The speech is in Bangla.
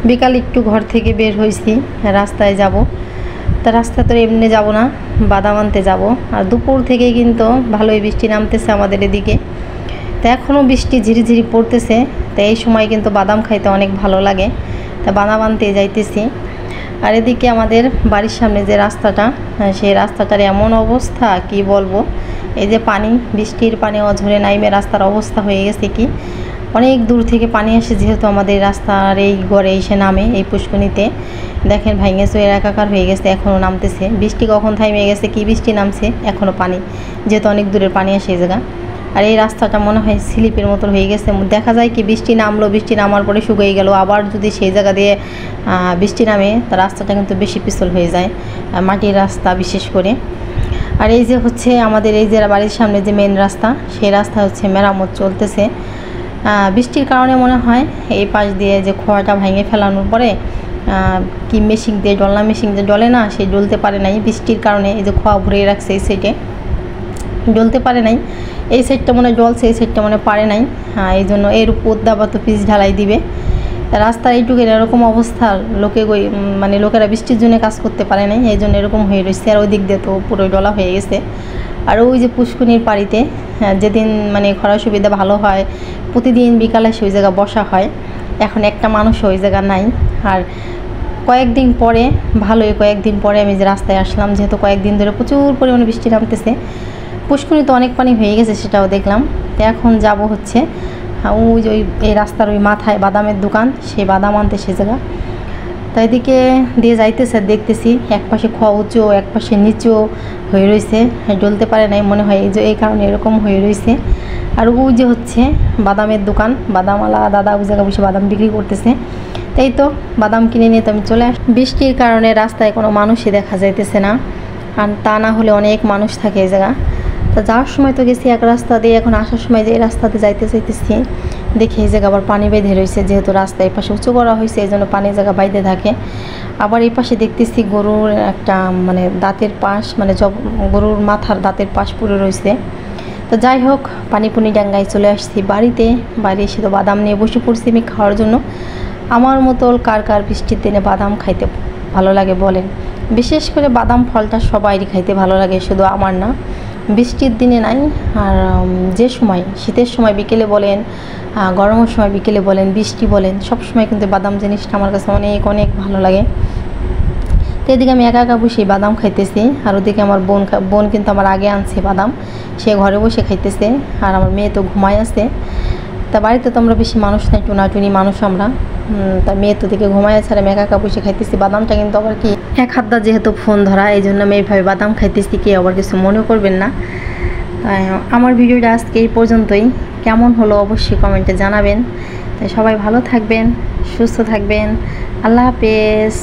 বিকাল একটু ঘর থেকে বের হয়েছি, রাস্তায় যাব। তা রাস্তা তো এমনি যাব না, বাদাম আনতে যাব। আর দুপুর থেকে কিন্তু ভালোই বৃষ্টি নামতেছে আমাদের এদিকে। তা এখনও বৃষ্টি ঝিরিঝিরি পড়তেছে। তো এই সময় কিন্তু বাদাম খাইতে অনেক ভালো লাগে। তা বাদাম আনতে যাইতেছি। আর এদিকে আমাদের বাড়ির সামনে যে রাস্তাটা, সেই রাস্তাটার এমন অবস্থা কি বলবো। এই যে পানি, বৃষ্টির পানি অঝরে নাইমে রাস্তার অবস্থা হয়ে গেছে কি, অনেক দূর থেকে পানি আসে যেহেতু আমাদের রাস্তার এই গড়ে এসে নামে এই পুষ্করিণীতে। দেখেন ভেঙে চুয়ে একাকার হয়ে গেছে, এখনও নামতেছে। বৃষ্টি কখন থামে গেছে, কি বৃষ্টি নামছে, এখনও পানি, যেহেতু অনেক দূরের পানি আসে এই জায়গা। আর এই রাস্তাটা মনে হয় স্লিপের মতো হয়ে গেছে। দেখা যায় কি বৃষ্টি নামলো, বৃষ্টি নামার পরে শুকিয়ে গেল, আবার যদি সেই জায়গা দিয়ে বৃষ্টি নামে তা রাস্তাটা কিন্তু বেশি পিছল হয়ে যায়, মাটির রাস্তা বিশেষ করে। আর এই যে হচ্ছে আমাদের এই যে বাড়ির সামনে যে মেন রাস্তা, সেই রাস্তা হচ্ছে মেরামত চলতেছে। বৃষ্টির কারণে মনে হয় এই পাশ দিয়ে যে খোয়াটা ভেঙে ফেলানোর পরে কি মেশিন দিয়ে ডলনা মেশিন দিয়ে ডলে না, সেই ডলতে পারে নাই বৃষ্টির কারণে। এই যে খোয়া ভরে রাখছে এই সাইডে, ডলতে পারে নাই। এই সাইডটা মনে ডলছে, এই সাইডটা মনে পারে নাই। এই জন্য এর উপর দাবার তো পিচ ঢালাই দিবে। রাস্তার এইটুকুর এরকম অবস্থা, মানে লোকেরা বৃষ্টির জন্য কাজ করতে পারে নাই, এই জন্য এরকম হয়ে রয়েছে। আর ওই দিক দিয়ে তো পুরো ডলা হয়ে গেছে। আর ওই যে পুষ্করিণীর পাড়িতে যেদিন মানে খরা সুবিধা ভালো হয়, প্রতিদিন বিকালে সেই জায়গা বসা হয়। এখন একটা মানুষ ওই জায়গা নাই। আর কয়েকদিন পরে, ভালোই কয়েকদিন পরে আমি যে রাস্তায় আসলাম, যেহেতু কয়েকদিন ধরে প্রচুর পরিমাণে বৃষ্টি নামতেছে, পুষ্করিণী তো অনেক পানি হয়ে গেছে, সেটাও দেখলাম। এখন যাব হচ্ছে ওই যে এই রাস্তার ওই মাথায় বাদামের দোকান, সেই বাদাম আনতে সে জায়গা। তাই এদিকে দিয়ে যাইতেছে, দেখতেছি এক পাশে খোয়া উঁচু, এক পাশে নিচু হয়ে রয়েছে, ডলতে পারে নাই মনে হয়, এই যে এই কারণে এরকম হয়ে রয়েছে। আর ওই যে হচ্ছে বাদামের দোকান, বাদামওয়ালা দাদা ওই জায়গায় বসে বাদাম বিক্রি করতেছে। তাই তো বাদাম কিনে নিয়ে তো আমি চলে আসি। বৃষ্টির কারণে রাস্তায় কোনো মানুষই দেখা যাইতেছে না, আর তা না হলে অনেক মানুষ থাকে এই জায়গা। তা যাওয়ার সময় তো গেছি এক রাস্তা দিয়ে, এখন আসার সময় যে এই রাস্তাতে যাইতেছি, দেখি এই জায়গা আবার পানি বেঁধে রয়েছে, যেহেতু রাস্তা এই পাশে উঁচু করা হয়েছে, এই জন্য পানি জায়গা বাইতে থাকে। আবার এই পাশে দেখতেছি গরুর একটা মানে দাঁতের পাশ, মানে গরুর মাথার দাঁতের পাশ পড়ে রয়েছে। তো যাই হোক, পানি ডাঙ্গায় চলে আসছি বাড়িতে। বাড়ি এসে তো বাদাম নিয়ে বসে পড়ছি আমি খাওয়ার জন্য। আমার মতো কার কার বৃষ্টির দিনে বাদাম খাইতে ভালো লাগে বলেন। বিশেষ করে বাদাম ফলটা সবাইরই খাইতে ভালো লাগে, শুধু আমার না। বৃষ্টির দিনে নাই, আর যে সময় শীতের সময় বিকেলে বলেন, গরমের সময় বিকেলে বলেন, বৃষ্টি বলেন, সব সময় কিন্তু বাদাম জিনিসটা আমার কাছে অনেক অনেক ভালো লাগে। তো এদিকে আমি একা একা বসে বাদাম খাইতেছি, আর ওদিকে আমার বোন কিন্তু আমার আগে আনছে বাদাম, সে ঘরে বসে খাইতেছে। আর আমার মেয়ে তো ঘুমায় আছে। তা বাড়িতে তো আমরা বেশি মানুষ নাই, টুনাটুনি মানুষ আমরা। তা মেয়ে তো দিকে ঘুমায় আছে, আর আমি একা একা বসে খাইতেছি বাদামটা। কিন্তু আবার কি এক হাত দা যেহেতু ফোন ধরা, এই জন্য আমি এইভাবে বাদাম খাইতেছি, কি আবার কিছু মনে করবেন না। তাই আমার ভিডিওটা আজকে এই পর্যন্তই। কেমন হলো অবশ্যই কমেন্টে জানাবেন। তাই সবাই ভালো থাকবেন, সুস্থ থাকবেন। আল্লাহ হাফেজ।